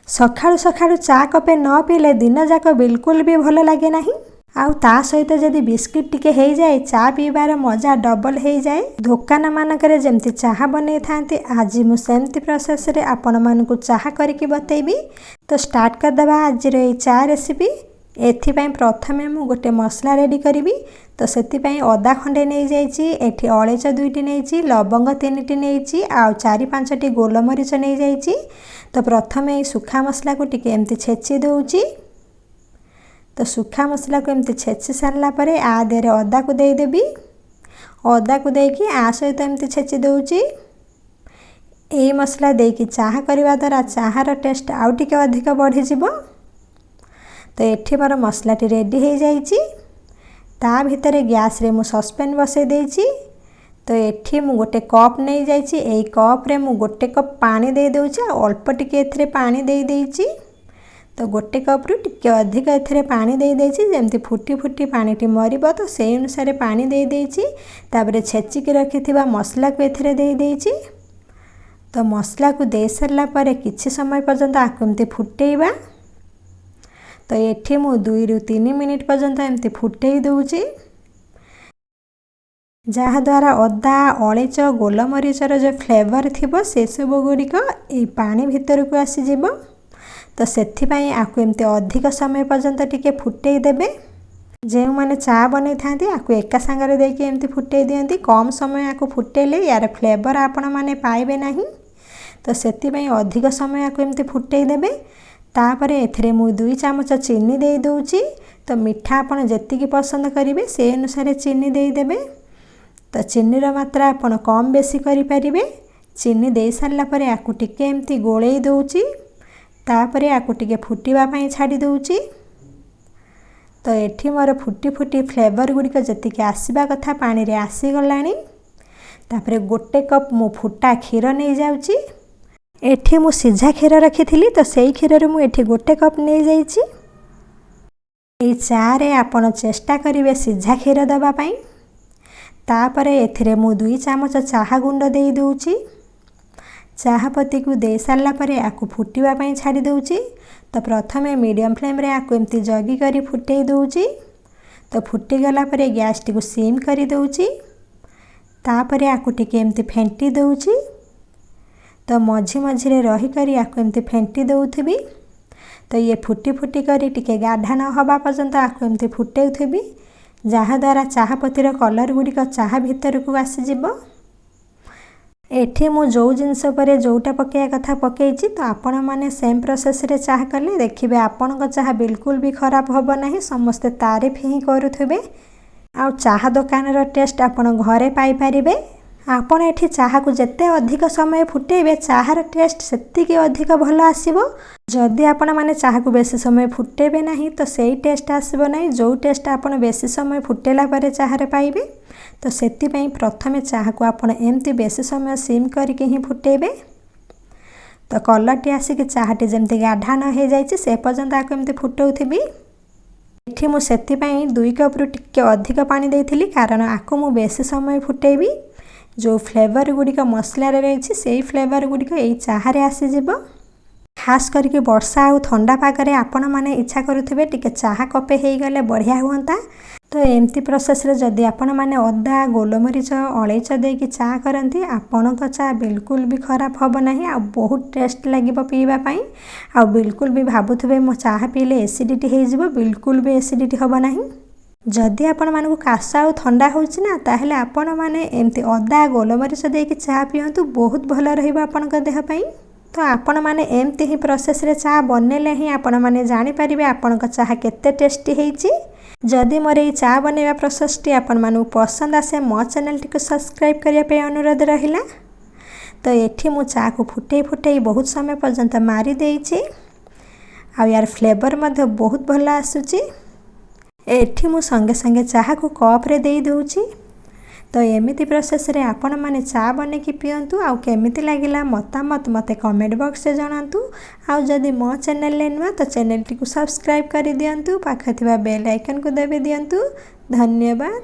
सकाळु सकाळु चा कपे न पीले दिन जाक बिल्कुल भी भल लगे नहीं। आउ ता सहित जदि बिस्किट टिके हो जाए चा पीबार मजा डबल हो जाए। दुकान मानकरे जेमती चाहा बनै थांती आज मु सेमती प्रोसेस रे आपण मानकु चाहा करके बतेबी। तो स्टार्ट कर दबा आज रे चा रेसिपी। एथि पई प्रथमे मु गोटे मसला रेडी करिवि। तो सेति पई अदा खंडे नै जाईची, एठी अळेच दुईटी नैची, लवंग तीनटी नैची, आ 4-5टी गोलमरीच नै जाईची। तो प्रथमे सुखा मसला को टिके एमती छेची दउची। तो सुखा मसला को एमती छेची सारला परे आ देरे अदा को दे देबी। अदा को देकी आ सहित एमती छेची दउची। एई मसला देकी चाहा करबा द्वारा चाहार टेस्ट आउ टिके अधिक बढ़ी जिवो। तो एठी मोर मसलाटी रेडी हो जाइची। ता भितरे गैस रे मु सस्पेन बसै देइची। तो एठी मु गोटे कप नै जाइची। एई कप रे मु गोटे कप पानी दे दउची। अल्प टिके एथरे पानी दे देइची। तो गोटे कप रु टिके अधिक एथरे पानी दे देइची। जेमती फुटी फुटी पानीटी मरिबो तो सेई अनुसार पानी दे देइची। तापरे छेची के रखिथिबा मसला को एथरे दे देइची। तो मसला को दे सरला परे किछि समय पर्यंत आकु एमती फुटेइबा। तो एठी मु 2 रु 3 मिनिट पर्यंत एमती फुटेई दउची। जहाँ द्वारा अदा अळेच गोलमरीचर जो फ्लेवर थिबो से सब गुड़िक ए पानी भितर को आसी जिवो। तो सेथि पई आकु एमती अधिक समय पर्यंत टिके फुटेई देबे। जे माने चा बनै थांती आकु एका संगरे देकी एमती फुटेई दियंती। कम समय आकु फुटेले यार फ्लेवर आपण माने पाइबे नाही। तो सेथि पई अधिक समय आकु एमती फुटेई देबे। तापरे एथरे मु 2 चमच चीनी दे दउची। तो मिठा आपण जेतिकी पसंद करिवे से अनुसार चीनी दे देबे। तो चीनी रो मात्रा आपण कम बेसी करि परिबे। चीनी दे सारला परे आकु टिके एमती गोळेई दउची। तापरे आकु टिके फुटीबा पई छाडी दउची। तो एठी मोर फुटी फुटी फ्लेवर गुड़िक जेतिकी आसीबा कथा पानी रे आसी गलानी। तापरे गोटे कप मु फुटा क्षीर नै जाउची। एठी मु सिझा क्षीर रखिथिली। तो सेई क्षीर रे मु एठी गोटे कप नै जाइची। एई चा रे आपण चेष्टा करिवे सिझा क्षीर दबा पई। तापरे एथिरे मु 2 चमच चाहा गुंड दे दउची। चाहा पत्ती को दे सारला परे आकु फुटीबा पई छाडी दउची। तो प्रथमे मीडियम फ्लेम रे आकु एमती जगी करी फुटेई दउची। तो फुटी गला परे गैस टी को सिम करी दउची। तापरे आकु टिके एमती फेंटी दउची। तो मझी मझी रे रही करी आकु एमती फेंटी दउथबी। तो ये फुटी फुटी करी टिके गाढ़ा न हबा पर्यंत आकु एमती फुटेउथबी। जहाँ द्वारा चाहा पत्तीर कलर गुड़िक चाहा भितर को आसी जिवो। एठी मु जो जिनस परे जोटा पकेया कथा पकेइची। तो आपण माने सेम प्रोसेस रे चाहा कले देखिबे आपण को चाहा बिल्कुल भी खराब होबो नाही। समस्त तारीफ ही करूथबे। आ चाहा दुकान रो टेस्ट आपण घरे पाई परिबे। आपण एठी चाहा को जत्ते अधिक समय फुटेबे चाहार टेस्ट सेतिके अधिक भल आसीबो। जदि आपण माने चाहा को बेसी समय फुटेबे नाही तो सेई टेस्ट आसीबो नाही जो टेस्ट आपण बेसी समय फुटेला परे चाहारे पाइबे। तो सेति पई प्रथमे चाहा को आपण एमती बेसी समय सिम करके ही फुटेबे। तो कलरटी आसिक चाहाटी जेमती गाढ़ा न हो जाइछि से पर्यंत आको एमती फुटौथिबी। एठी मु सेति पई 2 कप रु टिके अधिक पानी देइथिली कारण आको मु बेसी समय फुटेबी। जो फ्लेवर गुड़िक मसला रही से फ्लेवर गुड़िक यही चाहा रे आसी जिवो। खास करके वर्षा आ ठंडा पागरे आपण माने इच्छा करुथिबे टिके चाहा कपे हो गले बढ़िया हुंता। तो एमती प्रोसेस रे जदि आपण माने अदा गोलमरीच अळेच देकी चा करंती आपण को चा बिल्कुल भी खराब होबो नाही। आ बहुत टेस्ट लागिबो पीबा पई। आ बिल्कुल भी भाबुथिबे मो चाहा पीले एसिडिटी हो जिवो बिल्कुल भी एसिडिटी होबो नाही। जदि आपण मानकु कासा आ ठंडा होउछि ना ताहेले आपण माने एमती अदा गोलमरीच देकी चा पियंतु बहुत भलो रहिबो आपण को देह पई। तो आपण माने एमती ही प्रोसेस रे चा बनेले ही आपण माने जानि परिबे आपण को चाहा केते टेस्टी हेइछि। जदि मोर ए चा बनेबा प्रोसेस टी आपण मानकु पसंद आसे मो चैनल टी को सब्सक्राइब करिया पे अनुरोध रहिला। तो एठी मु चा को फुटेई फुटेई बहुत समय पर्यंत मारी देइछि। आ यार फ्लेवर मध्ये बहुत भलो आसुछि। एठी मु संगे संगे चाहा को कप रे देई दउछि। तो एमिति प्रोसेस रे आपण माने चा बने की पियंतु। आ केमिति लागिला मतामत मते कमेंट बॉक्स रे जणांतु। आ जदि मो चैनल ले नुआ तो चैनल टी को सब्सक्राइब करि दियंतु। पाखे थिबा बेल आइकन को दबे दियंतु। धन्यवाद।